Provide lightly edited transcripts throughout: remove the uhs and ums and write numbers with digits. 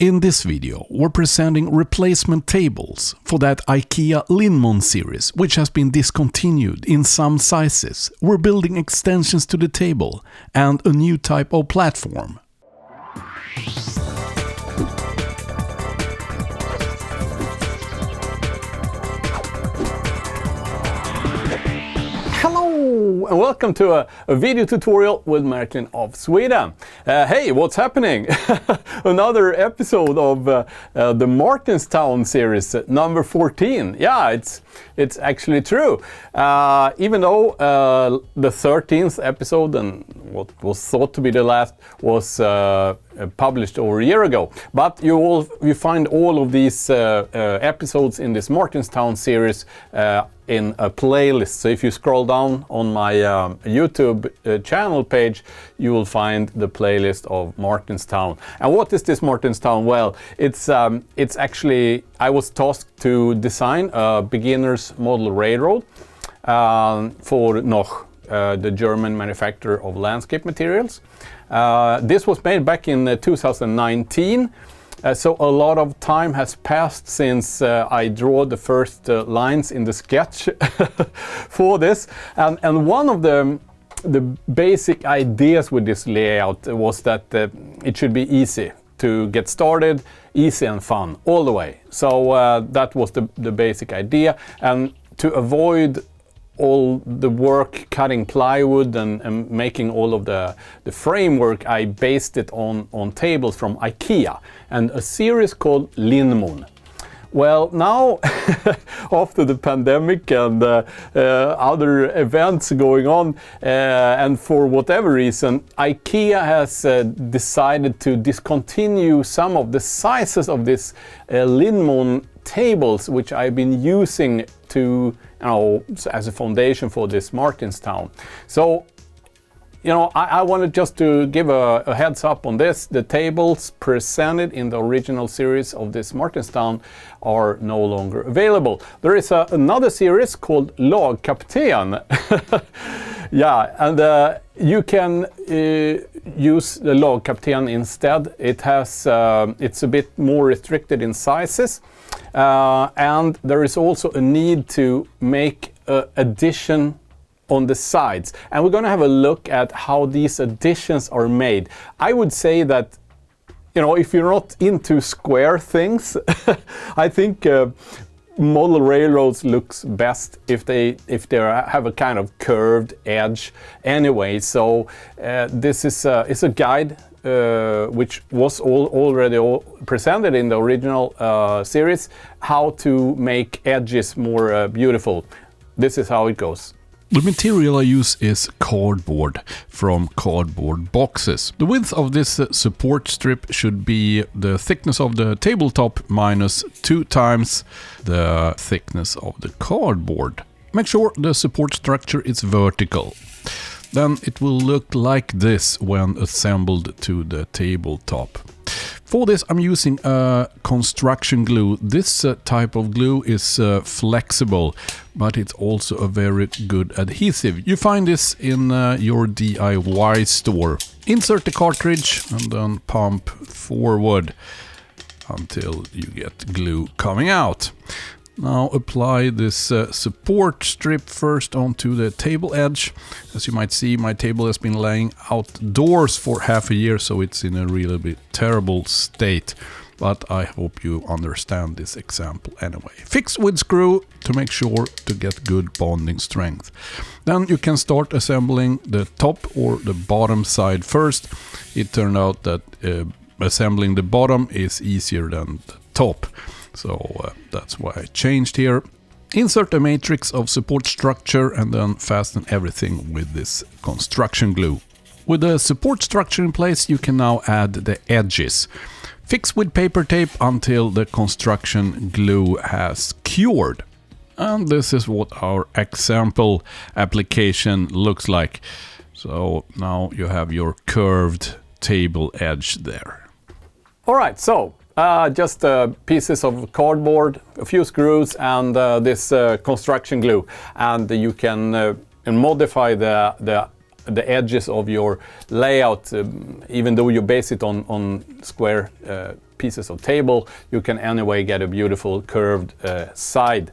In this video, we're presenting replacement tables for that IKEA Linnmon series, which has been discontinued in some sizes. We're building extensions to the table and a new type of platform. Hello and welcome to a video tutorial with Marklinofsweden. Hey, what's happening? Another episode of the Martinstown series, number 14. Yeah, it's actually true. Even though the 13th episode and what was thought to be the last was published over a year ago. But you find all of these episodes in this Martinstown series in a playlist. So if you scroll down on my YouTube channel page, you will find the playlist of Martinstown. And what is this Martinstown? Well, it's actually, I was tasked to design a beginner's model railroad for Noch, the German manufacturer of landscape materials. This was made back in 2019. So a lot of time has passed since I drew the first lines in the sketch for this. And one of the basic ideas with this layout was that it should be easy to get started, easy and fun all the way. So that was the basic idea. And to avoid all the work cutting plywood and making all of the framework, I based it on tables from IKEA and a series called Linnmon. Well, now after the pandemic and other events going on, and for whatever reason, IKEA has decided to discontinue some of the sizes of this Linnmon tables, which I've been using to, as a foundation for this Martinstown. So, I wanted just to give a heads up on this. The tables presented in the original series of this Martinstown are no longer available. There is another series called Lagkaten. Yeah, and you can use the Lagkaten instead. It's a bit more restricted in sizes. And there is also a need to make an addition on the sides. And we're going to have a look at how these additions are made. I would say that, if you're not into square things, I think model railroads looks best if they have a kind of curved edge anyway. So this is a guide which was already presented in the original series, how to make edges more beautiful. This is how it goes. The material I use is cardboard from cardboard boxes. The width of this support strip should be the thickness of the tabletop minus 2 times the thickness of the cardboard. Make sure the support structure is vertical. Then it will look like this when assembled to the tabletop. For this I'm using construction glue. This type of glue is flexible, but it's also a very good adhesive. You find this in your DIY store. Insert the cartridge and then pump forward until you get glue coming out. Now apply this support strip first onto the table edge. As you might see, my table has been laying outdoors for half a year, so it's in a really bit terrible state. But I hope you understand this example anyway. Fix with screw to make sure to get good bonding strength. Then you can start assembling the top or the bottom side first. It turned out that assembling the bottom is easier than the top. So that's why I changed here. Insert a matrix of support structure and then fasten everything with this construction glue. With the support structure in place, you can now add the edges. Fix with paper tape until the construction glue has cured. And this is what our example application looks like. So now you have your curved table edge there. All right, so just pieces of cardboard, a few screws, and this construction glue. And you can modify the the edges of your layout. Even though you base it on square pieces of table, you can anyway get a beautiful curved side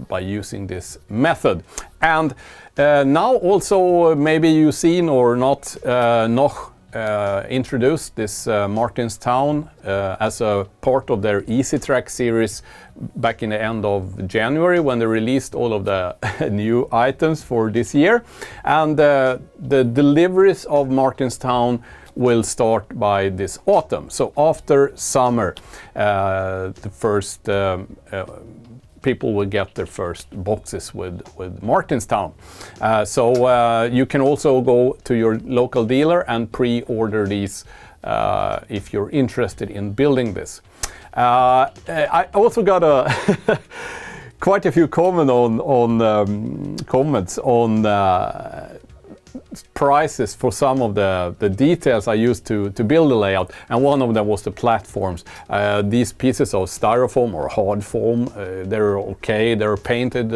by using this method. And now also, maybe you've seen or not, Noch introduced this Martinstown as a part of their Easy Track series back in the end of January, when they released all of the new items for this year. And the deliveries of Martinstown will start by this autumn. So after summer, the first people will get their first boxes with Martinstown. So you can also go to your local dealer and pre-order these if you're interested in building this. I also got quite a few comments on prices for some of the details I used to build the layout, and one of them was the platforms. These pieces of styrofoam or hard foam, they're okay, they're painted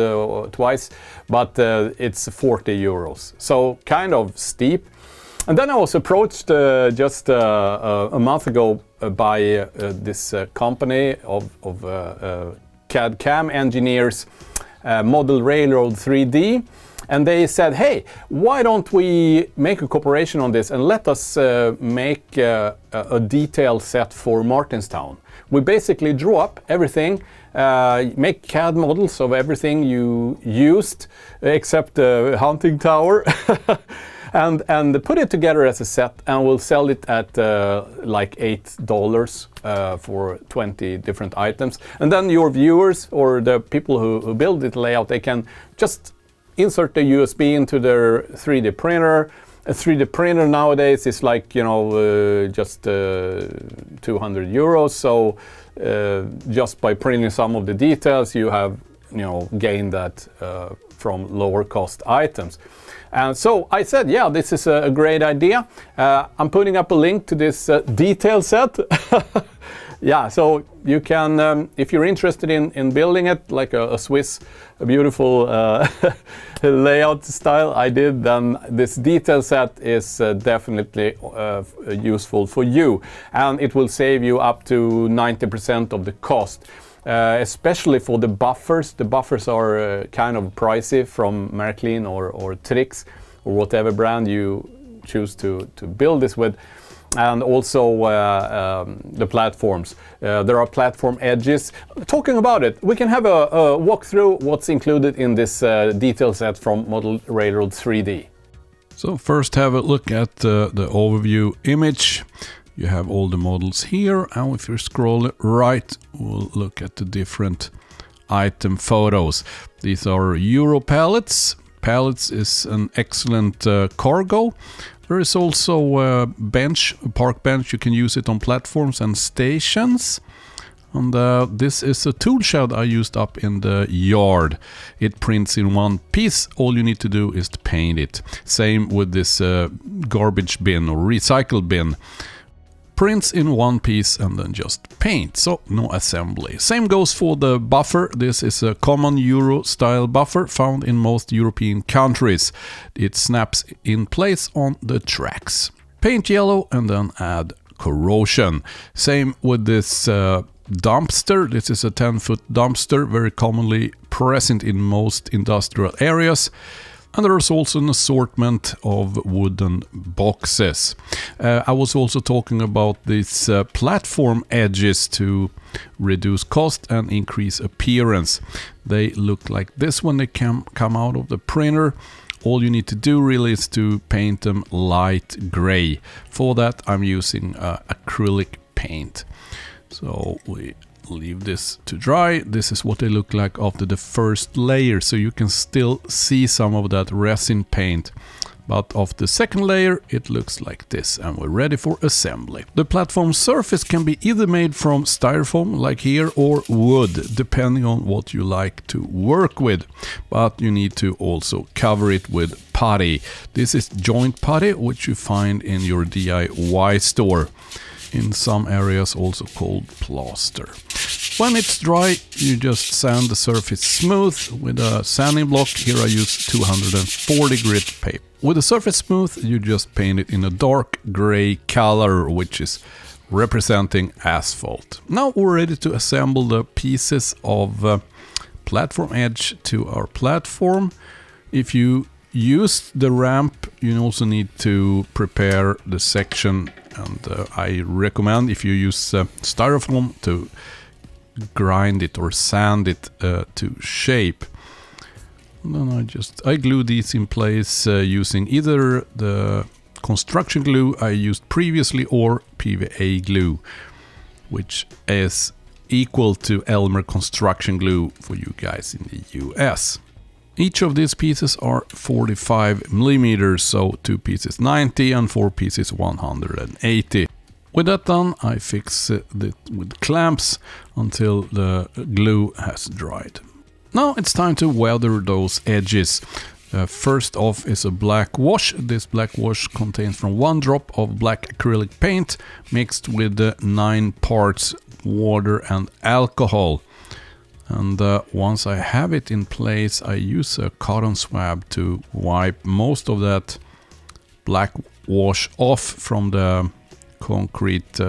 twice, but it's 40 euros, so kind of steep. And then I was approached just a month ago by this company of CAD/CAM engineers, Model Railroad 3D. And they said, hey, why don't we make a cooperation on this and let us make a detail set for Martinstown. We basically draw up everything, make CAD models of everything you used, except the hunting tower, and put it together as a set, and we'll sell it at like $8 for 20 different items. And then your viewers or the people who build the layout, they can just insert the USB into their 3D printer. A 3D printer nowadays is like, you know, just 200 euros. So just by printing some of the details, you have, you know, gained that from lower cost items. And so I said, yeah, this is a great idea. I'm putting up a link to this detail set. Yeah, so you can, if you're interested in building it like a Swiss, a beautiful layout style I did, then this detail set is definitely useful for you. And it will save you up to 90% of the cost, especially for the buffers. The buffers are kind of pricey from Marklin or Trix or whatever brand you choose to build this with. And also the platforms. There are platform edges. Talking about it, we can have a walk through what's included in this detail set from Model Railroad 3D. So first have a look at the overview image. You have all the models here, and if you scroll right, we'll look at the different item photos. These are Euro pallets. Pallets is an excellent cargo. There is also a bench, a park bench. You can use it on platforms and stations. And this is a tool shed I used up in the yard. It prints in one piece. All you need to do is to paint it. Same with this garbage bin or recycle bin. Prints in one piece and then just paint, so no assembly. Same goes for the buffer. This is a common Euro style buffer found in most European countries. It snaps in place on the tracks. Paint yellow and then add corrosion. Same with this dumpster. This is a 10-foot dumpster, very commonly present in most industrial areas. And there is also an assortment of wooden boxes. I was also talking about these platform edges to reduce cost and increase appearance. They look like this when they come out of the printer. All you need to do really is to paint them light gray. For that I'm using acrylic paint. So we leave this to dry. This is what they look like after the first layer, so you can still see some of that resin paint. But after the second layer it looks like this, and we're ready for assembly. The platform surface can be either made from styrofoam like here or wood, depending on what you like to work with. But you need to also cover it with putty. This is joint putty, which you find in your DIY store. In some areas also called plaster. When it's dry, you just sand the surface smooth with a sanding block. Here I use 240 grit paper. With the surface smooth, you just paint it in a dark gray color, which is representing asphalt. Now we're ready to assemble the pieces of platform edge to our platform. If you use the ramp, you also need to prepare the section, and I recommend, if you use styrofoam, to grind it or sand it to shape. And then I glue these in place using either the construction glue I used previously or PVA glue, which is equal to Elmer construction glue for you guys in the US. Each of these pieces are 45 millimeters, so 2 pieces 90 and 4 pieces 180. With that done, I fix it with clamps until the glue has dried. Now it's time to weather those edges. First off is a black wash. This black wash contains from 1 drop of black acrylic paint mixed with 9 parts water and alcohol. And once I have it in place, I use a cotton swab to wipe most of that black wash off from the concrete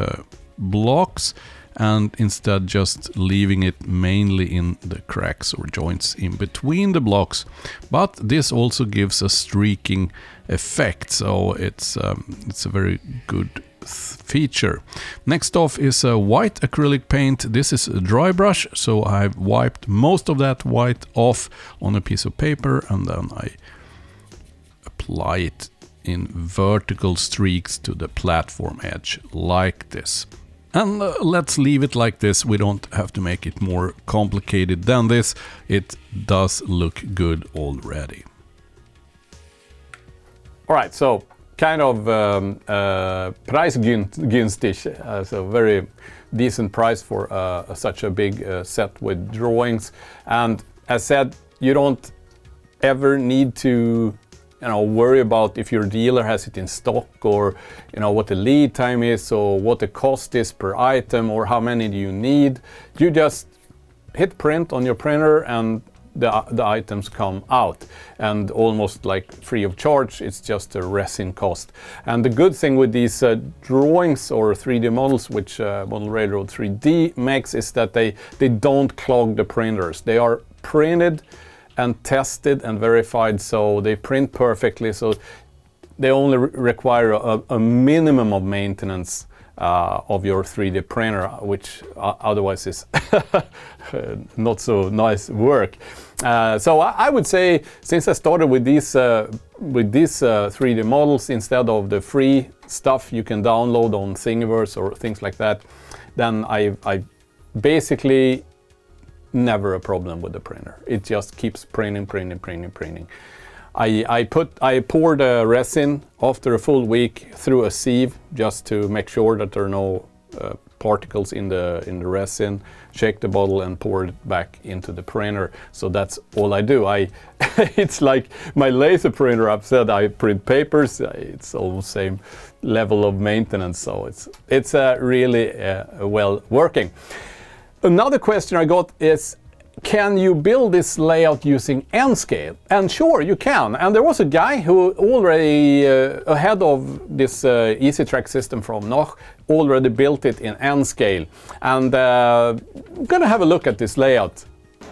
blocks, and instead just leaving it mainly in the cracks or joints in between the blocks. But this also gives a streaking effect, so it's a very good feature. Next off is a white acrylic paint. This is a dry brush, so I've wiped most of that white off on a piece of paper, and then I apply it in vertical streaks to the platform edge like this. And let's leave it like this. We don't have to make it more complicated than this. It does look good already. All right, so kind of preisgünstig, so very decent price for such a big set with drawings. And as said, you don't ever need to worry about if your dealer has it in stock, or what the lead time is, or what the cost is per item, or how many do you need. You just hit print on your printer and the items come out, and almost like free of charge. It's just a resin cost. And the good thing with these drawings or 3D models, which Model Railroad 3D makes, is that they don't clog the printers. They are printed and tested and verified, so they print perfectly, so they only require a minimum of maintenance of your 3D printer, which otherwise is not so nice work. So I would say, since I started with these 3D models instead of the free stuff you can download on Thingiverse or things like that, then I basically never a problem with the printer. It just keeps printing. I pour the resin after a full week through a sieve just to make sure that there are no particles in the resin. Shake the bottle and pour it back into the printer. So that's all I do. It's like my laser printer. I've said I print papers. It's almost same level of maintenance. So it's really well working. Another question I got is, can you build this layout using N scale? And sure, you can. And there was a guy who already, ahead of this Easy Track system from Noch, already built it in N scale. And I'm gonna have a look at this layout.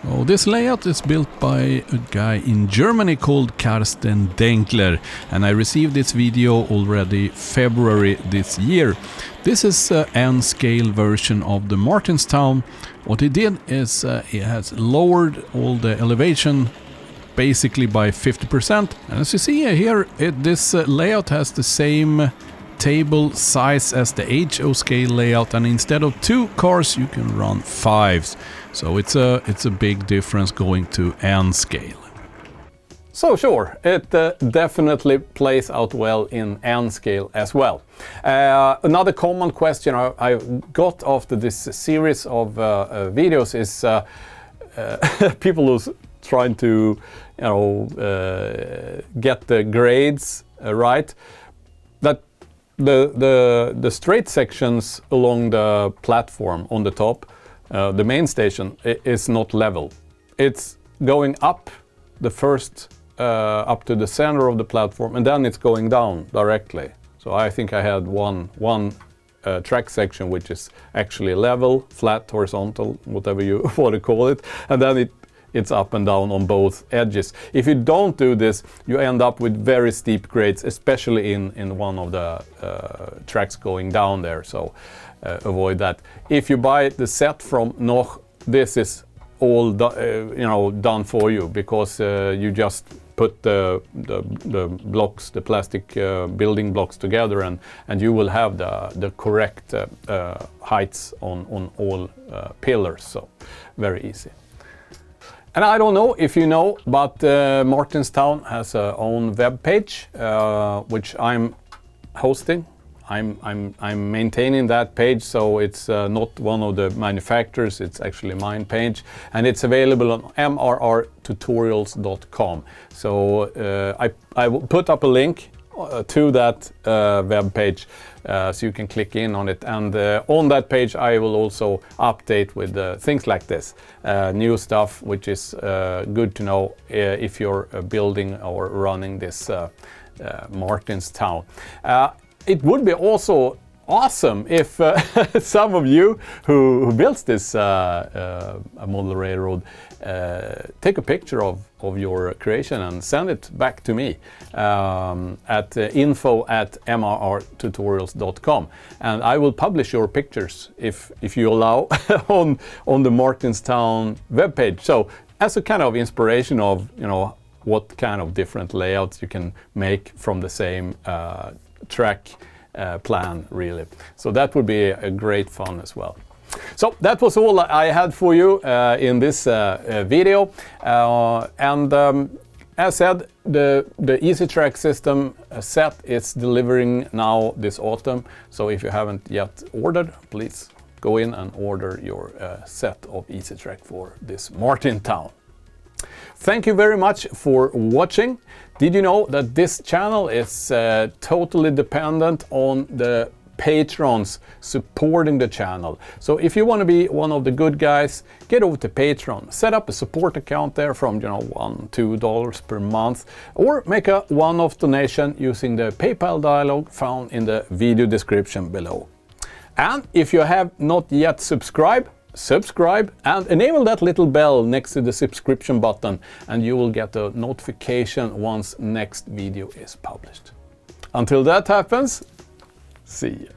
Oh, this layout is built by a guy in Germany called Carsten Denkler, and I received this video already February this year. This is an N-scale version of the Martinstown. What he did is he has lowered all the elevation basically by 50%. And as you see here, this layout has the same table size as the HO scale layout, and instead of 2 cars you can run 5s. So it's a big difference going to N scale. So sure, it definitely plays out well in N scale as well. Another common question I got after this series of videos is people who's trying to get the grades right. That the straight sections along the platform on the top the main station is not level. It's going up the first up to the center of the platform, and then it's going down directly. So I think I had one track section which is actually level, flat, horizontal, whatever you want to call it, and then it's up and down on both edges. If you don't do this, you end up with very steep grades, especially in one of the tracks going down there, so avoid that. If you buy the set from Noch, this is all done for you, because you just put the blocks, the plastic building blocks together, and you will have the correct heights on all pillars, so very easy. And I don't know if you know, but Martinstown has a own web page which I'm hosting. I'm maintaining that page, so it's not one of the manufacturers, it's actually mine page, and it's available on mrrtutorials.com. So I will put up a link to that web page, so you can click in on it, and on that page I will also update with things like this, new stuff which is good to know if you're building or running this Martinstown. It would be also awesome if some of you who built this model railroad take a picture of your creation and send it back to me at info@mrrtutorials.com, and I will publish your pictures if you allow on the Martinstown webpage. So as a kind of inspiration of what kind of different layouts you can make from the same track plan, really. So that would be a great fun as well. So that was all I had for you in this video, and as said, the EasyTrack system set is delivering now this autumn. So if you haven't yet ordered, please go in and order your set of EasyTrack for this Martinstown. Thank you very much for watching. Did you know that this channel is totally dependent on the patrons supporting the channel? So if you want to be one of the good guys, get over to Patreon, set up a support account there from $1-2 per month, or make a one-off donation using the PayPal dialog found in the video description below. And if you have not yet subscribe and enable that little bell next to the subscription button, and you will get a notification once next video is published. Until that happens, see ya.